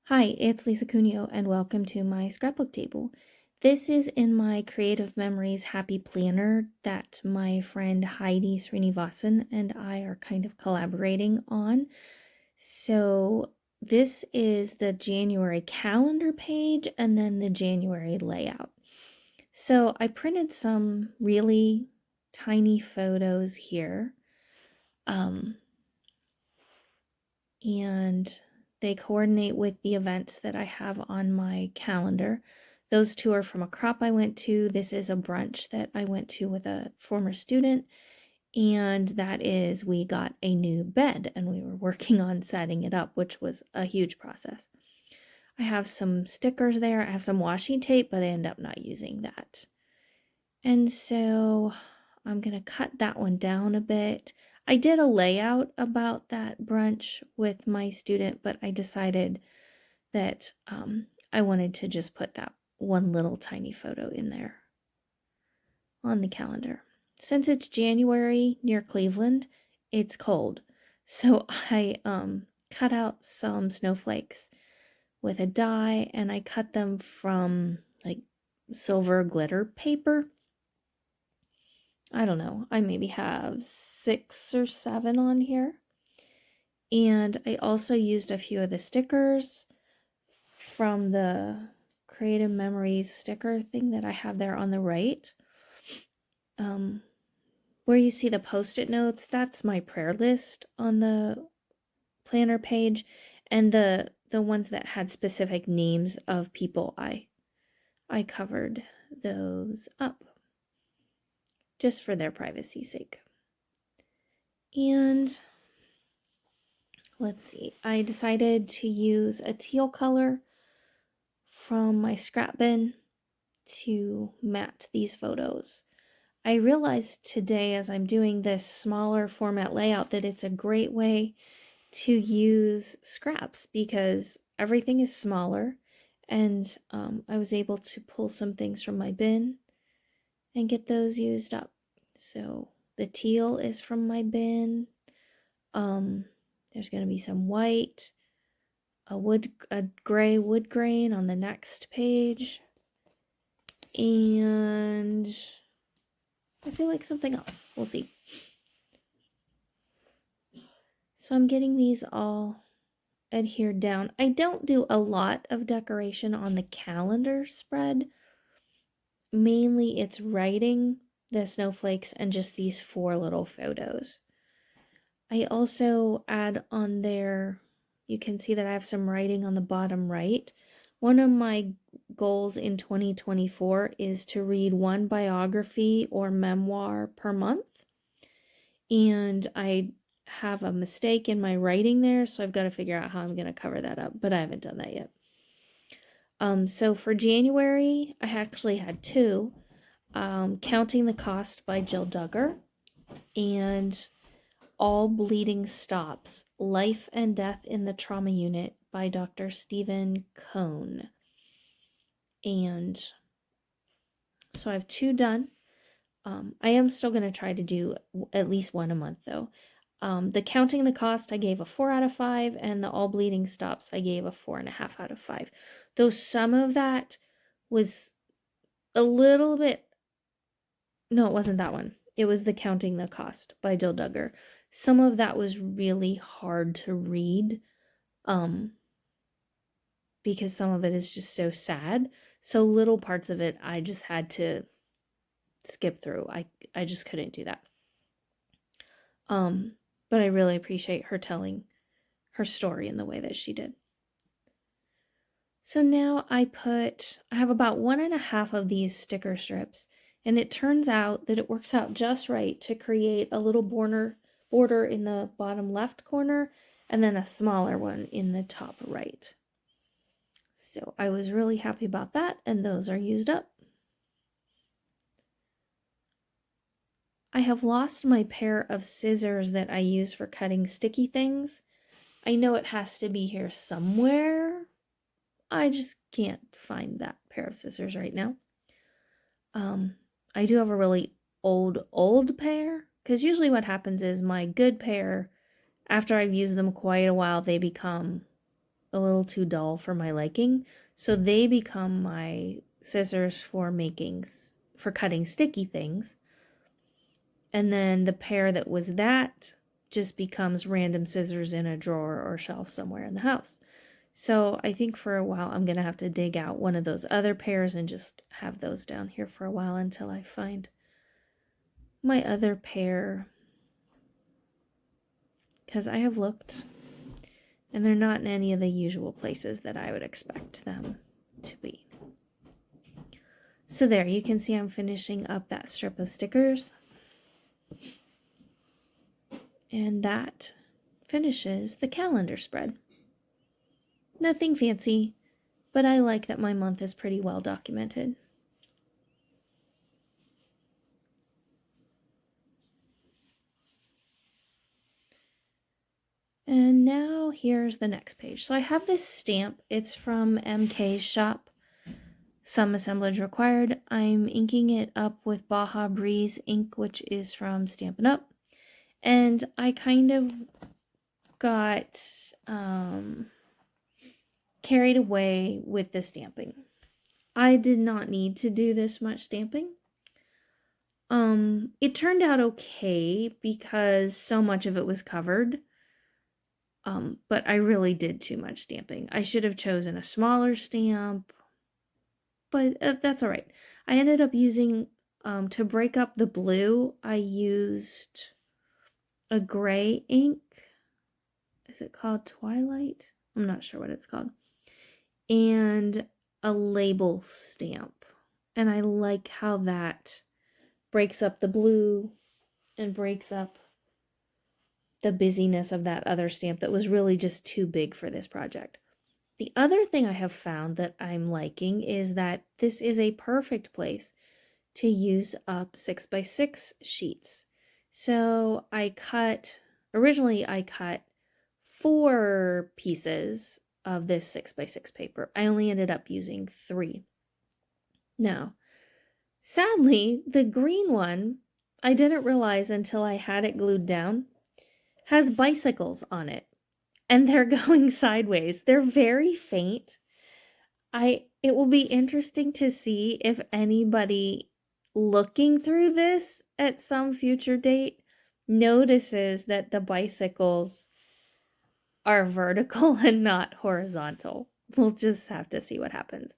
Hi, it's Lisa Cuneo, and welcome to my scrapbook table. This is in my Creative Memories Happy Planner that my friend Heidi Srinivasan and I are kind of collaborating on. So this is the January calendar page and then the January layout. So I printed some really tiny photos here. And they coordinate with the events that I have on my calendar. Those two are from a crop I went to. This is a brunch that I went to with a former student, and that is we got a new bed and we were working on setting it up, which was a huge process. I have some stickers there. I have some washi tape, but I end up not using that. And so I'm going to cut that one down a bit. I did a layout about that brunch with my student, but I decided that I wanted to just put that one little tiny photo in there on the calendar. Since it's January near Cleveland, it's cold. So I cut out some snowflakes with a die and I cut them from like silver glitter paper. I don't know, I maybe have 6 or 7 on here. And I also used a few of the stickers from the Creative Memories sticker thing that I have there on the right. Where you see the post-it notes, that's my prayer list on the planner page. And the ones that had specific names of people, I covered those up just for their privacy's sake. And let's see, I decided to use a teal color from my scrap bin to mat these photos. I realized today as I'm doing this smaller format layout that it's a great way to use scraps because everything is smaller, and I was able to pull some things from my bin and get those used up. So the teal is from my bin. There's going to be some white, a gray wood grain on the next page, and I feel like something else. We'll see. So I'm getting these all adhered down. I don't do a lot of decoration on the calendar spread. Mainly it's writing, the snowflakes, and just these 4 little photos. I also add on there, you can see that I have some writing on the bottom right. One of my goals in 2024 is to read 1 biography or memoir per month. And I have a mistake in my writing there, so I've got to figure out how I'm going to cover that up, but I haven't done that yet. So for January, I actually had 2. Counting the Cost by Jill Duggar and All Bleeding Stops, Life and Death in the Trauma Unit by Dr. Stephen Cohn. And so I have 2 done. I am still going to try to do at least 1 a month though. The Counting the Cost, I gave a 4 out of 5, and the All Bleeding Stops, I gave a 4.5 out of 5. Though some of that was a little bit, no, it wasn't that one. It was the Counting the Cost by Jill Duggar. Some of that was really hard to read, because some of it is just so sad. So little parts of it, I just had to skip through. I just couldn't do that. But I really appreciate her telling her story in the way that she did. So now I have about 1.5 of these sticker strips, and it turns out that it works out just right to create a little border in the bottom left corner and then a smaller one in the top right. So I was really happy about that, and those are used up. I have lost my pair of scissors that I use for cutting sticky things. I know it has to be here somewhere. I just can't find that pair of scissors right now. I do have a really old pair, because usually what happens is my good pair, after I've used them quite a while, they become a little too dull for my liking. So they become my scissors for cutting sticky things. And then the pair that was that just becomes random scissors in a drawer or shelf somewhere in the house. So I think for a while I'm going to have to dig out one of those other pairs and just have those down here for a while until I find my other pair. Because I have looked and they're not in any of the usual places that I would expect them to be. So there, you can see I'm finishing up that strip of stickers. And that finishes the calendar spread. Nothing fancy, but I like that my month is pretty well documented. And now here's the next page. So I have this stamp. It's from MK's shop. Some assemblage required. I'm inking it up with Baja Breeze ink, which is from Stampin' Up. And I kind of got carried away with the stamping. I did not need to do this much stamping. It turned out okay because so much of it was covered. But I really did too much stamping. I should have chosen a smaller stamp, but that's all right. I ended up using, to break up the blue, I used a gray ink. Is it called Twilight? I'm not sure what it's called. And a label stamp. And I like how that breaks up the blue and breaks up the busyness of that other stamp that was really just too big for this project. The other thing I have found that I'm liking is that this is a perfect place to use up 6x6 sheets. So originally I cut 4 pieces of this 6x6 paper. I only ended up using 3. Now, sadly, the green one, I didn't realize until I had it glued down, has bicycles on it. And they're going sideways. They're very faint. It will be interesting to see if anybody looking through this at some future date notices that the bicycles are vertical and not horizontal. We'll just have to see what happens.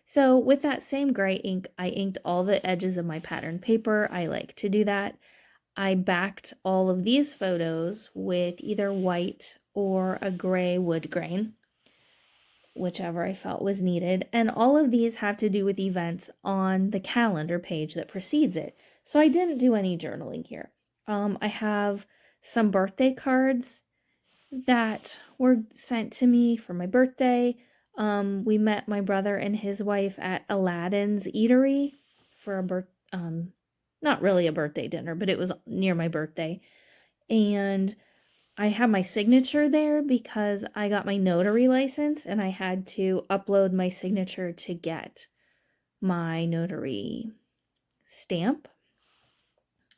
So with that same gray ink, I inked all the edges of my pattern paper. I like to do that. I backed all of these photos with either white or a gray wood grain, whichever I felt was needed. And all of these have to do with events on the calendar page that precedes it. So I didn't do any journaling here. I have some birthday cards that were sent to me for my birthday. We met my brother and his wife at Aladdin's Eatery for not really a birthday dinner, but it was near my birthday. And I have my signature there because I got my notary license and I had to upload my signature to get my notary stamp.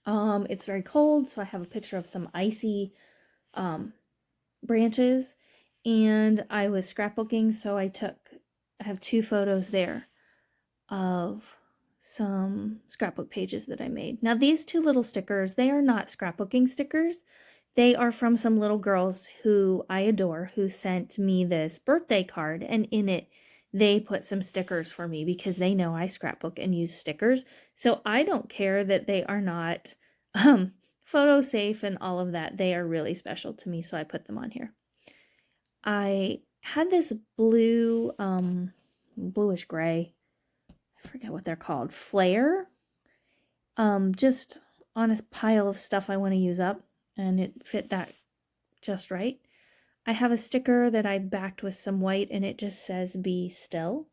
It's very cold, so I have a picture of some icy branches, and I was scrapbooking, so I have 2 photos there of some scrapbook pages that I made. Now these 2 little stickers, they are not scrapbooking stickers. They are from some little girls who I adore, who sent me this birthday card, and in it they put some stickers for me because they know I scrapbook and use stickers. So I don't care that they are not photo safe and all of that. They are really special to me, so I put them on here. I had this blue, bluish gray, I forget what they're called, flare, just on a pile of stuff I want to use up, and it fit that just right. I have a sticker that I backed with some white, and it just says be still.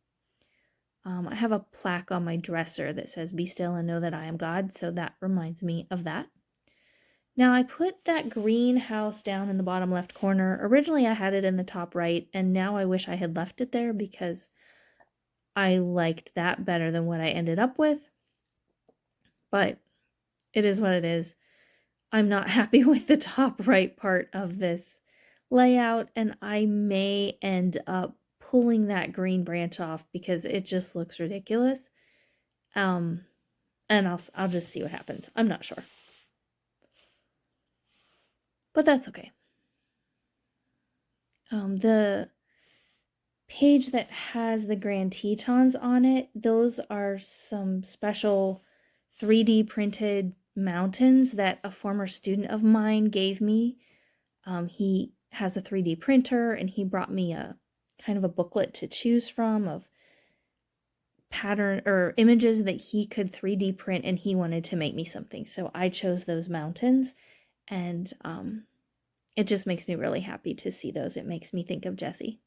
I have a plaque on my dresser that says be still and know that I am God, so that reminds me of that. Now I put that greenhouse down in the bottom left corner. Originally I had it in the top right, and now I wish I had left it there because I liked that better than what I ended up with. But it is what it is. I'm not happy with the top right part of this layout, and I may end up pulling that green branch off because it just looks ridiculous. And I'll just see what happens. I'm not sure. But that's okay. The page that has the Grand Tetons on it, those are some special 3D printed mountains that a former student of mine gave me. He has a 3D printer, and he brought me a kind of a booklet to choose from of pattern or images that he could 3D print, and he wanted to make me something. So I chose those mountains, and it just makes me really happy to see those. It makes me think of Jessie.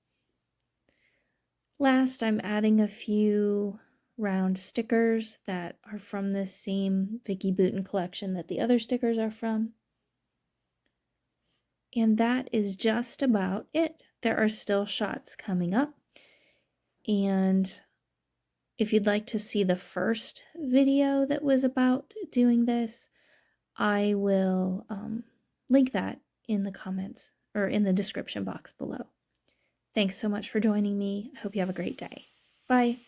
Last, I'm adding a few round stickers that are from the same Vicky Boutin collection that the other stickers are from. And that is just about it. There are still shots coming up. And if you'd like to see the first video that was about doing this, I will link that in the comments or in the description box below. Thanks so much for joining me. I hope you have a great day. Bye.